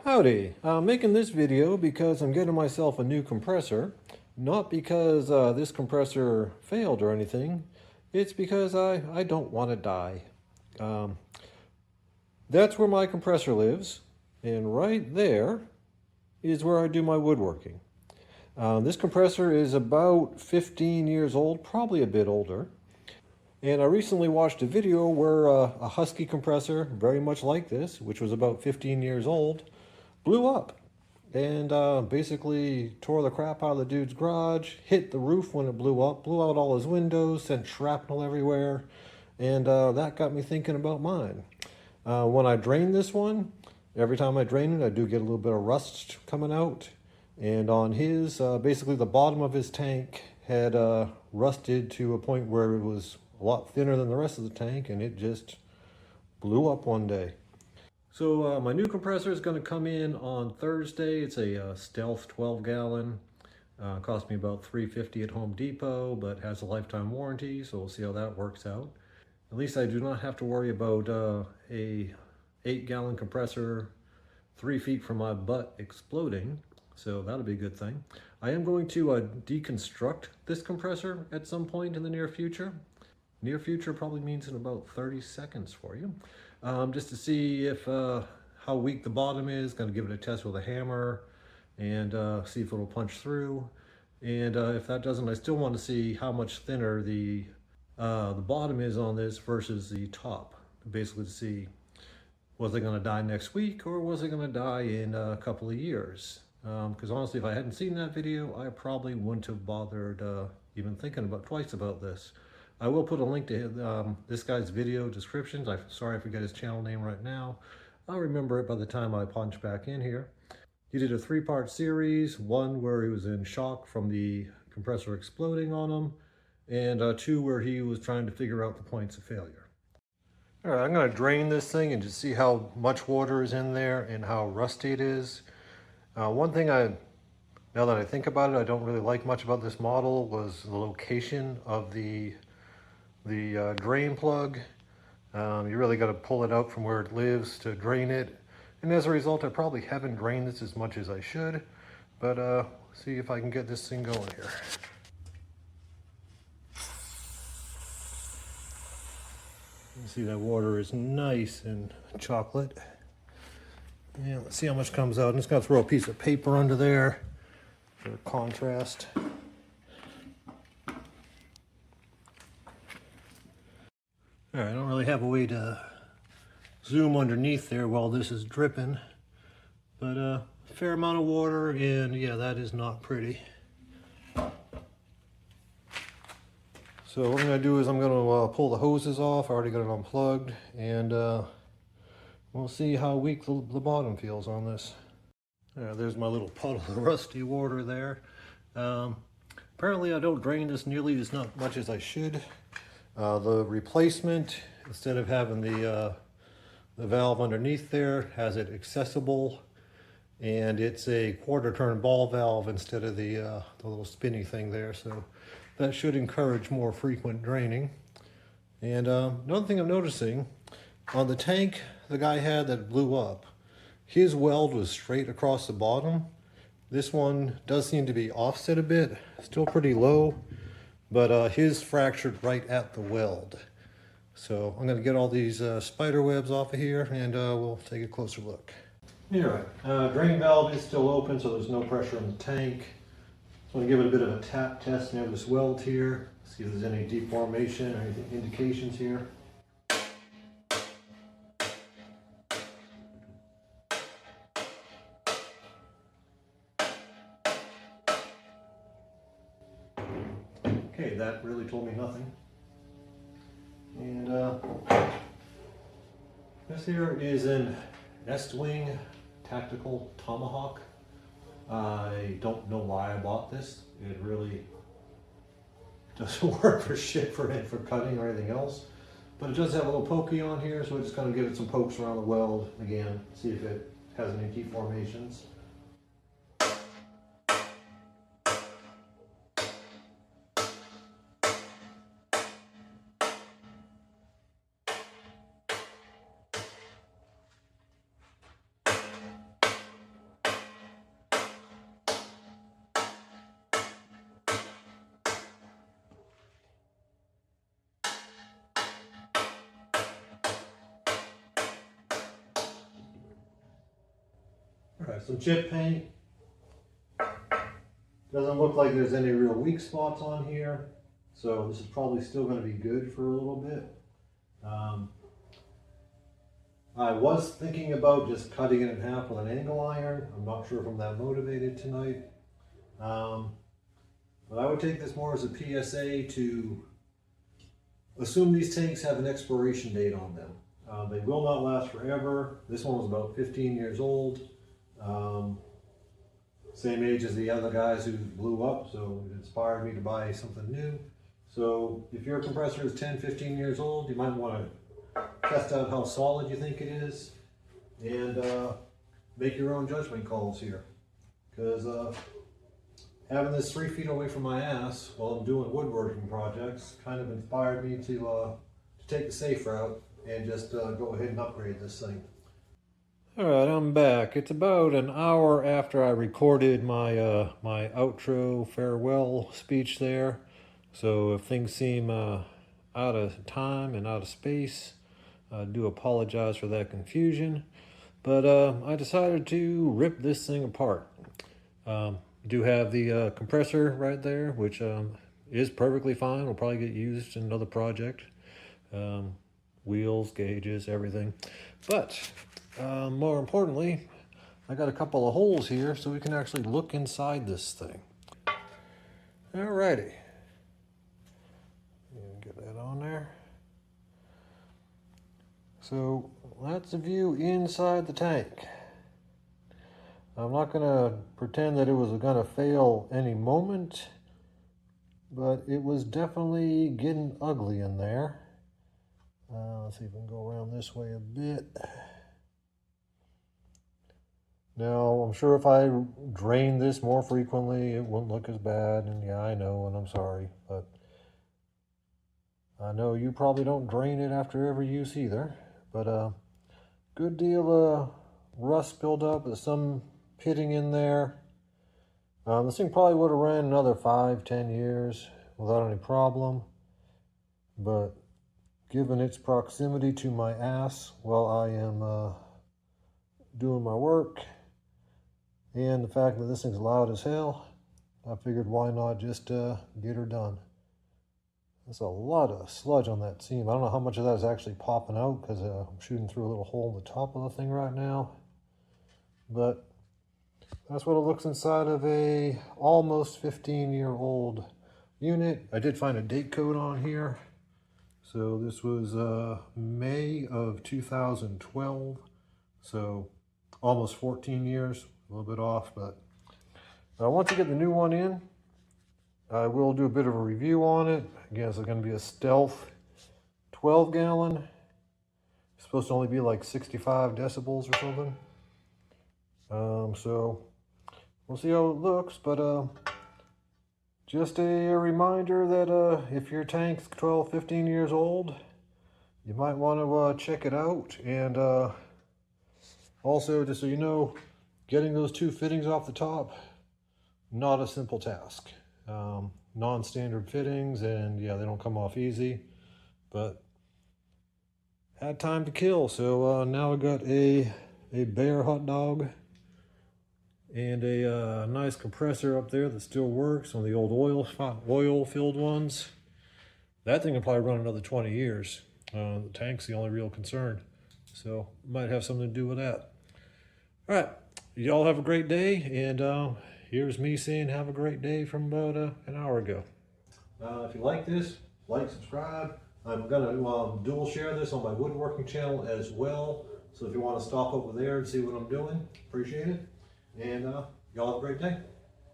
Howdy, I'm making this video because I'm getting myself a new compressor. Not because this compressor failed or anything. It's because I don't want to die. Um, that's where my compressor lives. And right there is where I do my woodworking. This compressor is about 15 years old, probably a bit older. And I recently watched a video where a Husky compressor, very much like this, which was about 15 years old, blew up and basically tore the crap out of the dude's garage, hit the roof when it blew up, blew out all his windows, sent shrapnel everywhere, and that got me thinking about mine. When I drain this one, every time I drain it, I do get a little bit of rust coming out, and on his, basically the bottom of his tank had rusted to a point where it was a lot thinner than the rest of the tank, and it just blew up one day. So my new compressor is going to come in on Thursday. It's a Stealth 12 gallon. Cost me about $3.50 at Home Depot, but has a lifetime warranty, so we'll see how that works out. At least I do not have to worry about a 8-gallon compressor 3 feet from my butt exploding, so that'll be a good thing. I am going to deconstruct this compressor at some point in the near future. Near future probably means in about 30 seconds for you. Just to see if how weak the bottom is. Going to give it a test with a hammer and see if it'll punch through. And if that doesn't, I still want to see how much thinner the bottom is on this versus the top. Basically to see, was it going to die next week or was it going to die in a couple of years? Because honestly, if I hadn't seen that video, I probably wouldn't have bothered even thinking about twice about this. I will put a link to this guy's video descriptions. I'm sorry I forget his channel name right now. I'll remember it by the time I punch back in here. He did a 3-part series, one where he was in shock from the compressor exploding on him, and 2 where he was trying to figure out the points of failure. All right, I'm going to drain this thing and just see how much water is in there and how rusty it is. One thing now that I think about it, I don't really like much about this model was the location of the drain plug. You really got to pull it out from where it lives to drain it, and as a result I probably haven't drained this as much as I should, but see if I can get this thing going here. You see that water is nice and chocolate. Yeah, let's see how much comes out. I'm just going to throw a piece of paper under there for contrast. All right, I don't really have a way to zoom underneath there while this is dripping, but a fair amount of water, and yeah, that is not pretty. So what I'm going to do is I'm going to pull the hoses off. I already got it unplugged, and we'll see how weak the bottom feels on this. There's my little puddle of rusty water there. Apparently I don't drain this nearly as much as I should. The replacement, instead of having the valve underneath there, has it accessible, and it's a 1/4 turn ball valve instead of the little spinny thing there, so that should encourage more frequent draining. And another thing I'm noticing, on the tank the guy had that blew up, his weld was straight across the bottom. This one does seem to be offset a bit, still pretty low, but his fractured right at the weld. So I'm going to get all these spider webs off of here, and we'll take a closer look. All right, drain valve is still open, so there's no pressure in the tank. So I'm going to give it a bit of a tap test near this weld here, see if there's any deformation or anything, indications here. Okay, that really told me nothing. And this here is an Wing Tactical Tomahawk. I don't know why I bought this. It really doesn't work for shit for cutting or anything else. But it does have a little pokey on here, so we're just going to give it some pokes around the weld again, see if it has any deformations. Alright, some chip paint. Doesn't look like there's any real weak spots on here, so this is probably still going to be good for a little bit. I was thinking about just cutting it in half with an angle iron. I'm not sure if I'm that motivated tonight. But I would take this more as a PSA to assume these tanks have an expiration date on them. They will not last forever. This one was about 15 years old. Same age as the other guys who blew up, so it inspired me to buy something new. So if your compressor is 10, 15 years old, you might want to test out how solid you think it is and make your own judgment calls here. Because having this 3 feet away from my ass while I'm doing woodworking projects kind of inspired me to take the safe route and just go ahead and upgrade this thing. Alright, I'm back. It's about an hour after I recorded my my outro farewell speech there. So if things seem out of time and out of space, I do apologize for that confusion. But I decided to rip this thing apart. Do have the compressor right there, which is perfectly fine. Will probably get used in another project. Wheels, gauges, everything. But more importantly, I got a couple of holes here so we can actually look inside this thing. Alrighty. Get that on there. So that's the view inside the tank. I'm not going to pretend that it was going to fail any moment, but it was definitely getting ugly in there. Let's see if we can go around this way a bit. Now, I'm sure if I drained this more frequently, it wouldn't look as bad, and yeah, I know, and I'm sorry, but I know you probably don't drain it after every use either, but good deal of rust buildup, there's some pitting in there. This thing probably would have ran another 5-10 years without any problem, but given its proximity to my ass while I am doing my work, and the fact that this thing's loud as hell, I figured why not just get her done. There's a lot of sludge on that seam. I don't know how much of that is actually popping out because I'm shooting through a little hole in the top of the thing right now. But that's what it looks inside of a almost 15-year-old unit. I did find a date code on here. So this was May of 2012. So almost 14 years. A little bit off, but once you get the new one in, I will do a bit of a review on it. Again, it's going to be a stealth 12-gallon. It's supposed to only be like 65 decibels or something. So we'll see how it looks, but just a reminder that if your tank's 12, 15 years old, you might want to check it out. And also, just so you know, getting those 2 fittings off the top, not a simple task. Non-standard fittings, and yeah, they don't come off easy, but had time to kill. So now I got a bear hot dog and a nice compressor up there that still works on the old oil filled ones. That thing will probably run another 20 years. The tank's the only real concern, so might have something to do with that. All right, y'all have a great day, and here's me saying have a great day from about an hour ago. If you like this, like, subscribe. I'm going to dual share this on my woodworking channel as well. So if you want to stop over there and see what I'm doing, appreciate it. And y'all have a great day.